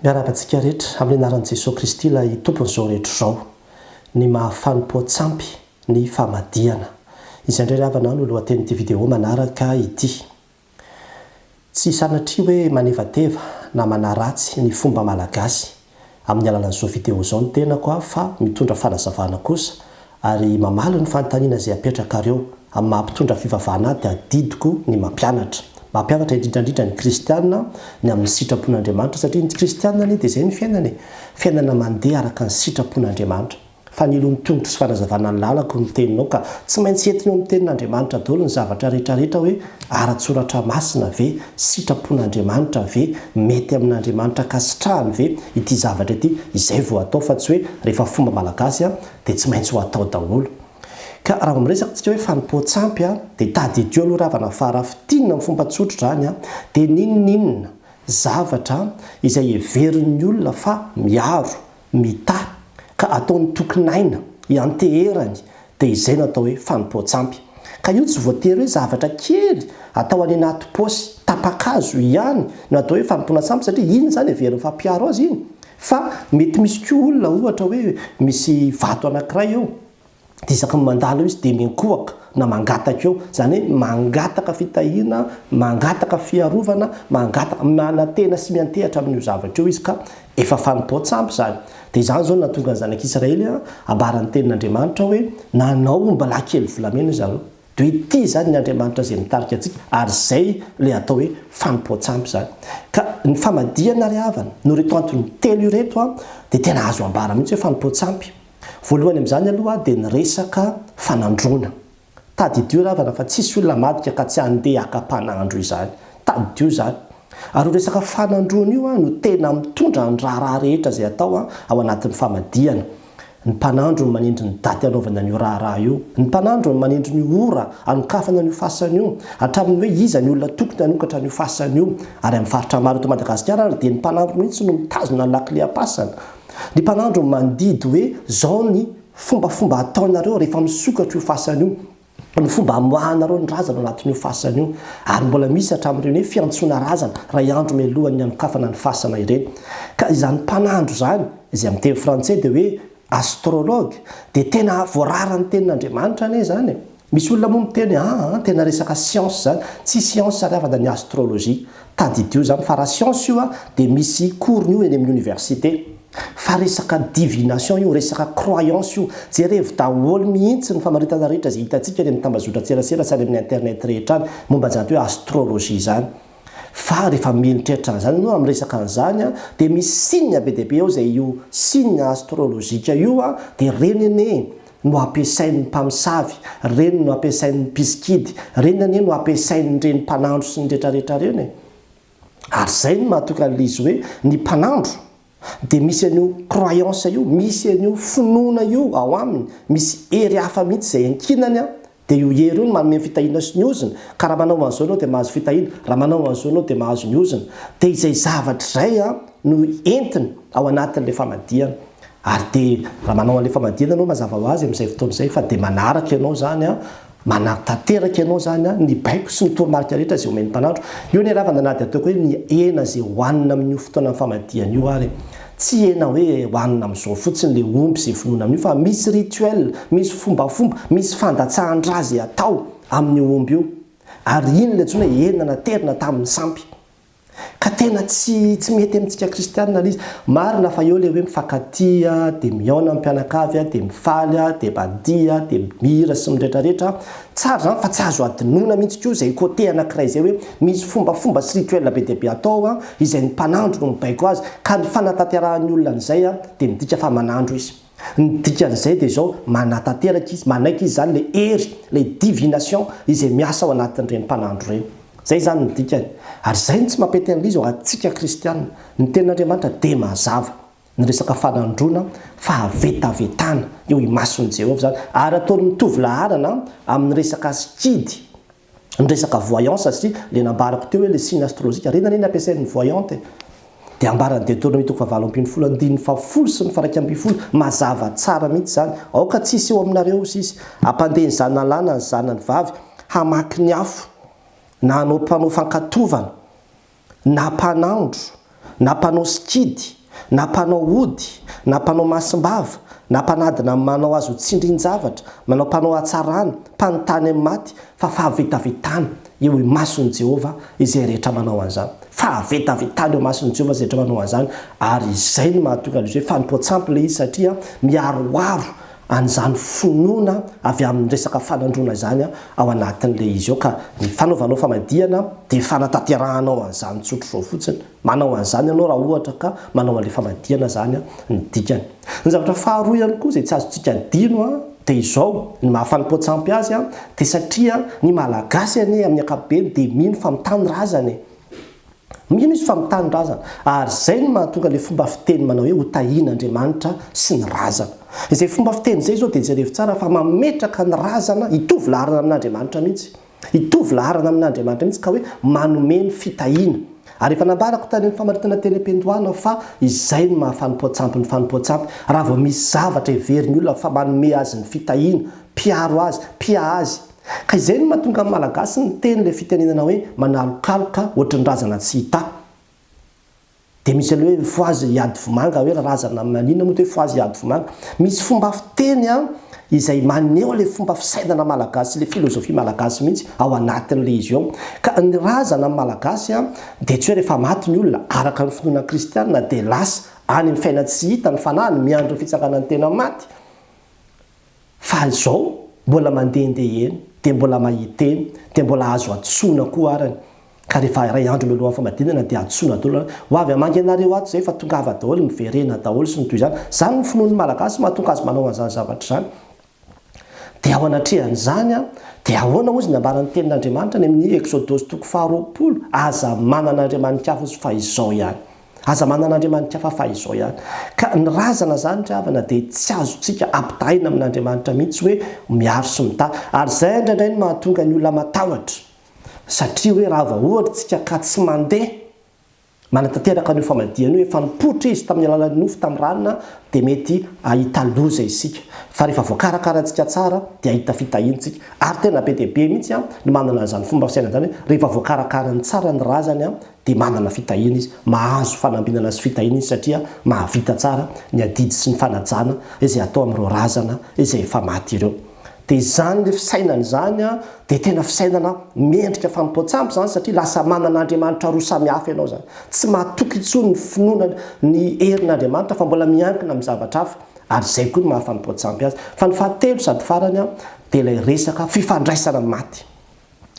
Miarabantsika rehetra amin'ny anaran'i Jesosy Kristy ilay tompon'izao rehetra izao ny mahafanompoantsampy ny famadiana. Izay indray havana no lohatenin'ity vidéo manaraka ity. Tsy sanatria hoe manevateva na manaratsy ny fomba malagasy amin'ny alalan'izao vidéo izao ny tenako fa mitondra fanazavana kosa ary mamaly ny fanontaniana izay apetrakareo amin'ny mampitondra fivavahana dia adidiko ny mampianatra. Mampianatra indrindra ny kristianina ny amin'ny sitrapon'Andriamanitra satria ny kristianina dia izay ny fiainana. Fiainana mandeha araka ny sitrapon'Andriamanitra. Fa ny ilo mitongotro sy fanazavana ny lalako ny teninao ka tsy maintsy entinao amin'ny tenin'Andriamanitra daholo ny zavatra rehetrarehetra hoe ara-tsoratra masina ve, sitrapon'Andriamanitra ve, mety amin'Andriamanitra kasitrahany ve ity zavatra ity izay vao atao fa tsy hoe rehefa fomba malagasy dia tsy maintsy ho atao daholo. Ka raha miresaka tsika hoe fanompoantsampy dia tadidio aloha ravana farafitinina amin'ny fomba tsotra zany dia ninona zavatra izay heverin'ny olona fa miaro, mita ka ataony tokinaina, ianteherany dia izay no atao hoe fanompoantsampy. Ka io tsy voatery hoe zavatra kely atao any anaty paosy tapakazo ihany no atao hoe fanompoantsampy satria iny zany heverin'ny fampiaro azy iny. Fa mety misy koa olona ohatra hoe misy vato anankiray eo dia isaky mandalo izy dia minkohaka na mangataka eo, izany hoe mangataka fitahiana, mangataka fiarovana, mangataka manantena sy miantehatra amin'io zavatra eo izy ka efa fanompoantsampy zany. Dia izany zao nahatonga ny zanak'Israely ambaran'ny tenin'Andriamanitra hoe nanao mbala kely volamena zareo. Dia ity zany ny Andriamanitra izay mitarika antsika ary izay ilay atao hoe fanompoantsampy zany. Ka ny famadiana ry havana no reto antony telo ireto dia tena azo ambara mihitsy hoe fanompoantsampy. Voalohany amin'izany aloha dia ny resaka fanandrona. Tadidio ry havana fa tsisy olona madika ka tsy handeha haka-panandro izany. Tadidio zany. Ary resaka fanandrona io no tena mitondra ny raharaha rehetra izay atao ao anatin'ny famadiana. Ny mpanandro no manindry ny daty hanaovana an'io raharaha io. Ny mpanandro no manindry ny ora hanokafana an'io fasana io. Hatramin'ny hoe iza ny olona tokony hanokatra an'io fasana io. Ary amin'ny faritra maro eto Madagasikara dia ny mpanandro mihitsy no mitazona ny lakile-pasana. Ny mpanandro mandidy hoe zao ny fombafomba ataonareo rehefa misokatra io fasana io. Ny fomba amoahanareo ny razana anatin'io fasana io. Ary mbola misy hatramin'ireny hoe fiantsoana razana ray andro mialohan'ny hanokafana ny fasana ireny. Ka izany mpanandro zany izay amin'ny teny frantsay dia hoe astrologue dia tena voararany tenin'Andriamanitra anie zany. Misy olona moa miteny tena resaka siansa zany. Tsy siansa ry havana ny astrolojia. Tadidio zany fa raha siansa io dia misy cours io eny amin'ny université. Fa resaka divination io, resaka croyance io, jerevy daholo mihitsy ny famaritana rehetra izay hitantsika eny amin'ny tambazotra tserasera sy any amin'ny internet rehetra any momba izany hoe astrologie zany. Fa rehefa mieritreritra an'izany no amin'ny resaka an'izany dia misy signe be dia be ao izay io signe astrolojika io dia reny no ampiasain'ny mpamosavy, reny no ampiasain'ny mpizikidy, reny no ampiasain'ny reny mpanandro sy ny rehetrarehetra reny. Ary izay no mahatonga an'izy hoe ny mpanandro dia misy an'io croyance io, misy an'io finoana io ao aminy, misy hery hafa mihitsy izay ankinany dia io hery io no manome fitahiana sy ny ozina. Ka raha manao an'izao ianao dia mahazo fitahiana, raha manao an'izao ianao dia mahazo ny ozina. Dia izay zavatra izay no entiny ao anatin'ilay famadiana. Ary dia raha manao an'ilay famadiana ianao mazava ho azy amin'izay fotoana izay fa dia manaraka ianao zany manatanteraka ianao zany ny baiko sy ny toromarika rehetra izay omen'ny mpanandro. Io ny ravana na dia ataoko hoe ny hena izay hohanina amin'io fotoana amin'ny famadiana io ary. Tsy hena hoe hohanina amin'izao fotsiny ilay omby izay finoana amin'io fa misy rituel, misy fombafomba, misy fandatsahan-drazy atao amin'io omby io. Ary iny ilay antsoina hoe hena naterina tamin'ny sampy. Ka tena tsy mety amintsika kristianina izy. Marina fa eo ilay hoe mifankatia, dia mihaona amin'ny mpianakavy, dia mifaly, dia mandia, dia mihira sy ny rehetrarehetra. Tsara zany fa tsy azo adinoina mihitsy koa izay côté anankiray izay hoe misy fombafomba sy rituel be dia be atao izay ny mpanandro no mibaiko azy. Ka ny fanatanterahany olona an'izay dia midika fa manandro izy. Ny dikan'izay dia izao manatanteraka izy, manaiky izy zany ilay hery, ilay divination izay miasa ao anatin'ireny mpanandro ireny. Zay zany ny dikany. Ary izay tsy mampety an'izy ao antsika kristianina. Ny tenin'Andriamanitra dia mazava. Ny resaka fanandrona fahavetavetana eo imason'i Jehovah zany. Ary ataony mitovy laharana amin'ny resaka skidy, ny resaka voyance satria ilay nambarako teo hoe ilay signe astrolojika reny ampiasain'ny voyante. Dia ambarany Deutéronomie 7:7 sy ny faraika ambin'ny folo mazava tsara mihitsy zany. Aoka tsisy eo aminareo sisy hampandehany zanany lahy na ny zanany vavy hamaky ny afo na hanao mpanao fankatovana na mpanandro na mpanao sikidy na mpanao ody na mpanao masimbava na mpanadina manao azo tsindrin-javatra manao mpanao atsarana mpanontany amin'ny maty fa fahavitavitana eo mason'i Jehova izay rehetra manao an'izany. Fahavitavitana eo mason'i Jehova izay rehetra manao an'izany, ary izay no mahatonga izy hoe fanompoantsampy le izy satria miaroaro an'izany finoana avy amin'ny resaka fanandrona zany ao anatin'le izy eo. Ka ny fanaovanao famadihana dia fanatanterahanao an'izany tsotro zao fotsiny. Manao an'izany ianao raha ohatra ka manao an'le famadihana zany ny dikany. Ny zavatra faharoa ihany koa izay tsy azontsika dino dia izao ny mahafanompoantsampy azy dia satria ny malagasy anie amin'ny ankapobeny dia mino fa mitany razana. Mino izy fa mitany razana, ary izay no mahatonga le fomba fiteny manao hoe hotahian'Andriamanitra sy ny razana. Izay fomba fiteny izay zao dia jerevo tsara fa mametraka ny razana hitovy laharana amin'Andriamanitra mihitsy. Hitovy laharana amin'Andriamanitra mihitsy ka hoe manome ny fitahiana. Ary efa nambarako tany amin'ny famaritana teny am-piandohana fa izay no mahafanompoantsampy ny fanompoantsampy. Raha vao misy zavatra heveriny olona fa manome azy ny fitahiana, piaro azy, pia azy. Ka izay no mahatonga amin'ny malagasy ny teny le fitenenana hoe manalokaloka ohatry ny razana tsy hita. Dia misy le hoe foazy hiady vomanga hoe razana manina moa hoe foazy hiady vomanga. Misy fomba fiteny izay maneho le fomba fisainana malagasy, le filozofia malagasy mihitsy ao anatin'le izy eo. Ka ny razana amin'ny malagasy dia tsy hoe rehefa maty ny olona araka ny finoana kristianina dia lasa any amin'ny fiaina tsy hita ny fanahiny miandro ny fitsakana ny tena maty. Fa izao mbola mandehandeha eny, dia mbola mahita eny, dia mbola azo atsoina koa arany. Ka rehefa iray andro mialohan'ny famadinana dia atsoina daholo ho avy amangy anareo ato izay fa tongava daholo miverena daholo sy ny toy izany. Izany ny finoan'ny malagasy mahatonga azy manao an'izany zavatra izany. Dia ao anatrehan'izany dia ahoana ozy ny ambaran'ny tenin'Andriamanitra ny amin'ny Exodosy 2:20 aza manan'Andriamanitra hafa fa izao ihany. Aza manan'Andriamanitra hafa fa izao ihany. Ka ny razana zany havana dia tsy azontsika ampitahina amin'Andriamanitra mihitsy hoe miaro sy mitahy. Ary izay indraindray no mahatonga ny olona matahotra. Satria hoe raha vao ohatra tsika ka tsy mandeha manatanteraka ny famadihana hoe efa nipoitra izy tamin'ny alalan'ny nofo tamin'ny ranona dia mety ahita loza isika. Fa rehefa voakarakaratsika tsara dia ahita fitahiantsika. Ary tena be dia be mihitsy no manana an'izany fomba fisainana izany hoe rehefa voakarakarany tsara ny razany dia manana fitahiana izy, mahazo fanambinana sy fitahiana izy satria mahavita tsara ny adidy sy ny fanajana izay atao amin'ireo razana izay efa maty ireo. Dia izany le fisainana izany dia tena fisainana miendrika fanompoantsampy izany satria lasa manan'Andriamanitra roa samihafa ianao izany. Tsy mahatoky intsony ny finoana ny herin'Andriamanitra fa mbola miankina amin'ny zavatra hafa. Ary izay koa no mahafanompoantsampy azy. Fa ny fahatelo sady farany dia ilay resaka fifandraisana maty.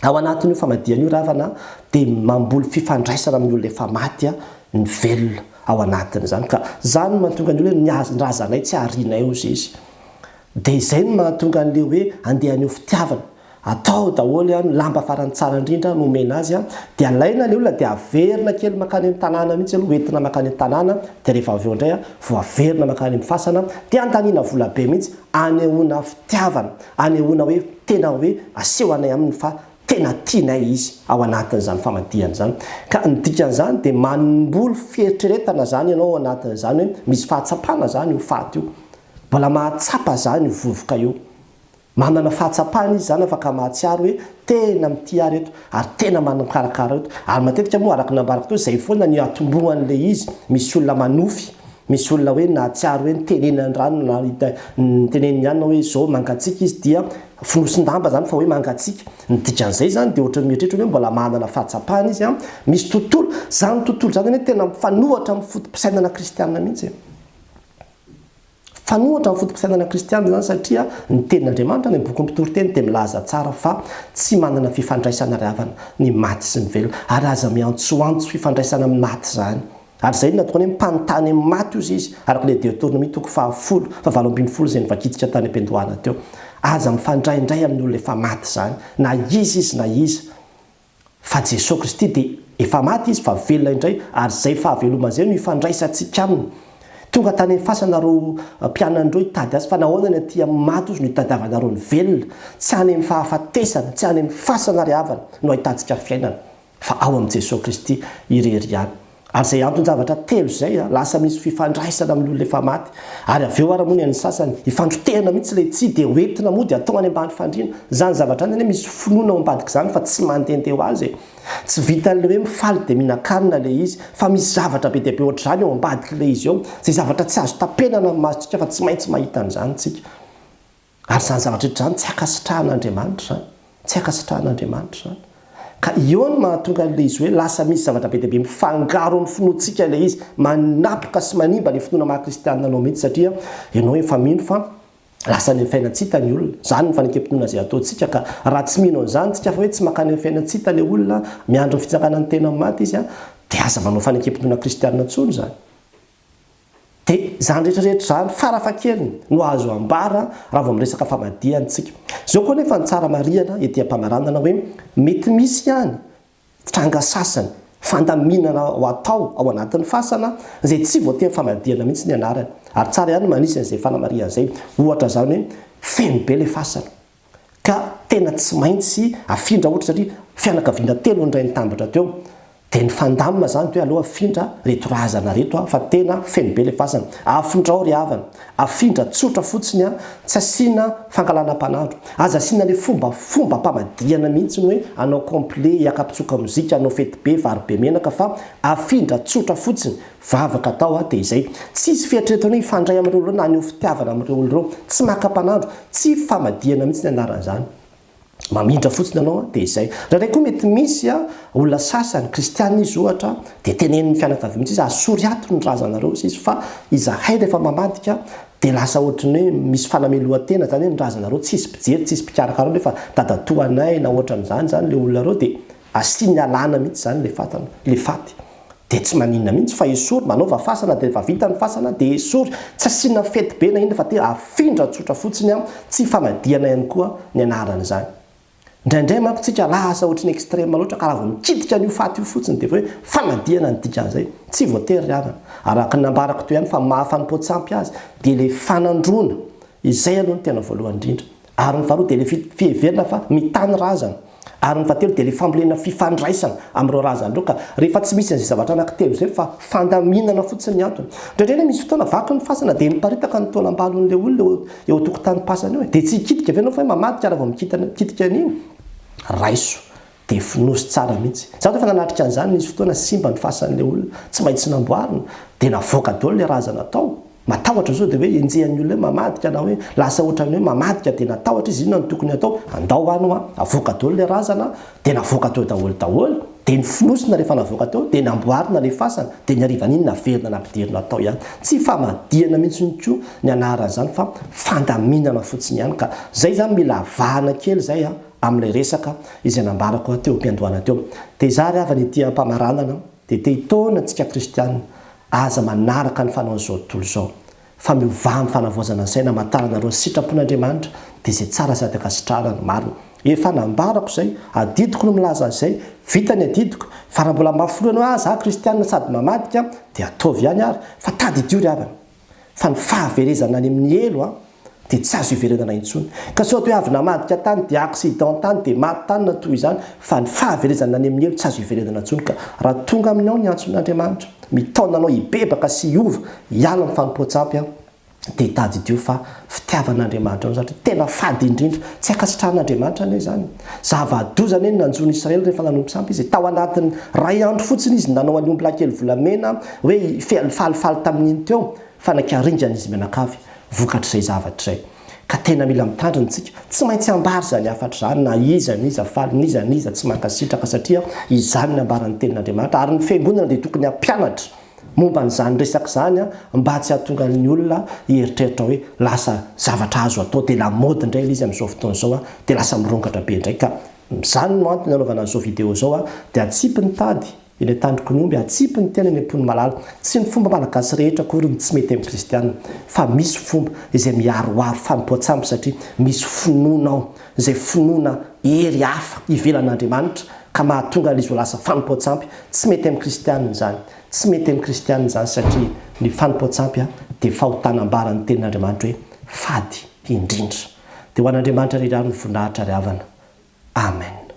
Ao anatin'io famadihana io ravana dia mamboly fifandraisana amin'ny olona efa maty ny velona ao anatin'izany. Ka izany no mahatonga ny olona hoe ny razanay tsy harianay ozy izy. Dia izay no mahatonga an'le hoe andehan'io fitiavana. Atao daholo lamba farany tsara indrindra no omena azy dia alaina le olona dia averina kely makany amin'ny tanàna mihitsy aloha, entina makany amin'ny tanàna dia rehefa avy eo indray vao averina makany amin'ny fasana dia andaniana vola be mihitsy anehoana fitiavana, anehoana hoe tena hoe aseho anay aminy fa tena tianay izy ao anatin'izany famadihana izany. Ka ny dikan'izany dia manimboly fieritreretana izany ianao ao anatin'izany hoe misy fahatsapana izany io faty io. Mbola mahatsapa izany io vovoka io. Manana fahatsapana izy zany afaka mahatsiaro hoe tena mity reto ary tena manakarakara reto. Ary matetika moa araka nambarako teo izay foana ny atombohan'le izy. Misy olona manofy, misy olona hoe nahatsiaro hoe nitenenany rano na niteneniny ihany na hoe izao mangatsika izy dia finosin-damba zany fa hoe mangatsika. Ny dikan'izay zany dia ohatran'ny mieritreritra hoe mbola manana fahatsapana izy misy tontolo. Zany tontolo zany hoe tena mifanohatra amin'ny fotom-pisainana kristianina mihitsy. Fanohatra amin'ny fotom-pisainana kristianina zany satria ny tenin'Andriamanitra ny boky mpitoroteny dia milaza tsara fa tsy manana fifandraisana ravana ny maty sy ny velona. Ary aza miantsoantso fifandraisana amin'ny maty zany. Ary izay natokana hoe mpanontany amin'ny maty ozy izy araka le Deutéronomie 10:20 izay nivakitika tany am-piandohana teo. Aza mifandraindray amin'ny olona efa maty zany. Na izy na iza. Fa Jesosy Kristy dia efa maty izy fa velona indray ary izay fahavelomana izay no ifandraisantsika aminy. Tonga tany amin'ny fasanareo mpianandreo hitady azy fa nahoana ny aty amin'ny maty ozy no hitadiavanareo ny velona. Tsy any amin'ny fahafatesana, tsy any amin'ny fasana ry havana no ahitatsika fiainana. Fa ao amin'ny Jesosy Kristy irery ihany. ary zay antony zavatra telo zay lasa misy fifandraisana amin'olona efa maty ary aveo ara mony an'ny sasany ifandrotehana mihitsy le tsy de hoentina moa de atao any ambany fandriana zany zavatra any misy finoana ao ambadiky zany fa tsy mandendeho azy tsy vitan'le hoe mifaly de mihinan-kanina le izy fa misy zavatra be deabe ohatr' zany ao ambadiky le izy eo zay zavatra tsy azo tapenana ny masontsika fa tsy maintsy mahita an'izany tsika ary zany zavatra etra zany tsy akasitrahan'Andriamanitra zany tsy akasitrahan'Andriamanitra zany ka io no mahatonga le izy hoe lasa misy zavatra be deabe mifangaro amin'ny finoantsika le izy manapoka sy manimba le finoana mahakristianina anao mihitsy satria ianao efa mino fa lasa ny fiainatsita ny olona zany ny fanekempinoana zay ataontsika ka raha tsy mino an'izany tsika fa hoe tsy makany ny fiainatsita le olona miandro ny fitsakana ny tena maty izy de aza manao fanekempinoana kristianina ntsony zany de zany rehetrarehetra zany farafakeliny no azo ambara raha vao miresaka famadiantsika zao koa nefa ny tsara mariana etiam-pamaranana hoe mety misy ihany tranga sasany fandaminana ho atao ao anatin'ny fasana zay tsy voatery famadiana mihitsy ny anarany ary tsara ihany manisy an'izay fanamariana zay ohatra zany hoe feno be le fasana ka tena tsy maintsy afindra ohatra satria fianakaviana telo ndray nitambatra teo de ny fandamina zany toe aloha afindra reto razana reto fa tena feno be le fasana afindrao ry havana afindra tsotra fotsiny tsy asiana fankalana mpanandro aza asiana le fomba mpamadiana mihitsy ny hoe anao complet hiakapitsoka mozika anao fety be vary be menaka fa afindra tsotra fotsiny vavaka atao de izay tsisy fiatretana hoe ifandray amin'ireo olona na ny fitiavana amin'ireo olona ireo tsy maka-mpanandro tsy famadiana mihitsy ny anaran'izany mamindra fotsiny anao de izay raharay koa mety misy olona sasany kristianina izy ohatra de teneniny fianakaviana mihitsy izy asoriato ny razanareo izy fa izahay rehefa mamadika de lasa ohatrany hoe misy fanamelohan-tena zany hoe ny razanareo tsisy mpijery tsisy mpikarakara rehefa dadatoanay na ohatran'izany zany le olona reo de asiany alana mihitsy zany le fatana le faty de tsy maninona mihitsy fa esory manaova fasana de rehefa vita ny fasana de esory tsy asiana fety be na inona fa te afindra tsotra fotsiny tsy famadiana ihany koa ny anaran'izany indraindray manko tsika lasa ohatrany extrême loatra ka raha vao mikitika an'io faty io fotsiny de hoe famadiana ny dikan'izay tsy voatery ryavana araka ny nambarako toy ihany fa mahafanim-potsampy azy de le fanandrona izay aloha ny tena voalohany indrindra ary ny faharoa de le fiheverina fa mitany razana ary ny fahatelo de le fambolena fifandraisana amin'ireo razana reo ka rehefa tsy misy an'izay zavatra anankitelo zay fa fandaminana fotsiny ny antony indraindray misy fotoana vaky ny fasana de miparitaka ny tolam-balon'le olona eo tokotany-pasana eo de tsy hikitika avenao fa mamadika raha vao mikitika an'iny raiso de finosy tsara mihitsy za efa nanatrika an'izany nisy fotoana simba ny fasan'le olona tsy maintsy namboarina de navoaka daholo le razana atao matahotra zao de hoe enjehan'ny olona hoe mamadika na hoe lasa ohatrany hoe mamadika de natahotra izy inona ny tokony atao andao ano avoaka daholo le razana de navoaka teo daholo de ny finosina rehefa navoaka teo de namboarina le fasana de ny arivan'iny naverina nampidirina atao ihany tsy famadiana mihitsy ny koa ny anaran'izany fa fandaminana fotsiny ihany ka zay zany mila vahana kely zay amin'ilay resaka izay nambarako teo am-piandohana teo de za ry avany ity ampamaranana de te hitona antsika kristianina aza manaraka ny fanao zao tontolo zao fa miova amin'ny fanavoazana ny saina mataranareo sitrapon'Andriamanitra de zay tsara sady akasitrahana ny marina efa nambarako zay adidiko no milaza an'izay vitany adidiko fa raha mbola mahafolana hoe za kristianina sady mamadika de ataovy ihany ary fa tady dio ry avana fa ny fahaverezana any amin'ny elo de tsy azo iverenana intsony ka sao hoe avy namadika tany de accident tany de maty tany na toy izany fa ny fahaverezana any amin'ny elo tsy azo iverenana intsony ka raha tonga aminao ny antson'Andriamanitra mitaonanao hibebaka sy hiova hiala amin'ny fanompoatsampy de tady dio fa fitiavan'Andriamanitra satria tena fady indrindra tsy akasitrahan'Andriamanitra ane zany zava-dozany eny nanjony Israely rehefa nanompo sampy izy tao anatin'ny ray andro fotsiny izy nanao any ombola kely volamena hoe falifaly tamin'iny teo fa nakaringana izy menakavy vokatr'izay zavatra izay ka tena mila mitandrinatsika tsy maintsy ambary zany afatra zany na iza faly niza tsy mankasitraka satria izany ny ambaran'ny tenin'Andriamanitra ary ny fiangonana de tokony hampianatra momba n'izany resaka zany mba tsy hahatonga ny olona hieritreritra hoe lasa zavatra azo atao de lamody indray izy amin'izao fotoana zao de lasa mirongatra be indray ka zany no antony anaovana an'izao vidéo zao de atsipy ny tady ilay tandroko ny omby atsipy ny tena ny am-pony malala tsy ny fomba malagasy rehetra kory ny tsy mety amin'ny kristianina fa misy fomba izay miaroaro fanompoatsampy satria misy finoana ao izay finoana hery hafa ivelan'Andriamanitra ka mahatonga izy ho lasa fanompoatsampy tsy mety amin'ny kristianina zany tsy mety amin'ny kristianina zany satria ny fanompoatsampy de fahotanam-baran'ny tenin'Andriamanitra hoe fady indrindra de ho an'Andriamanitra rirary ny voninahitra ry havana amen.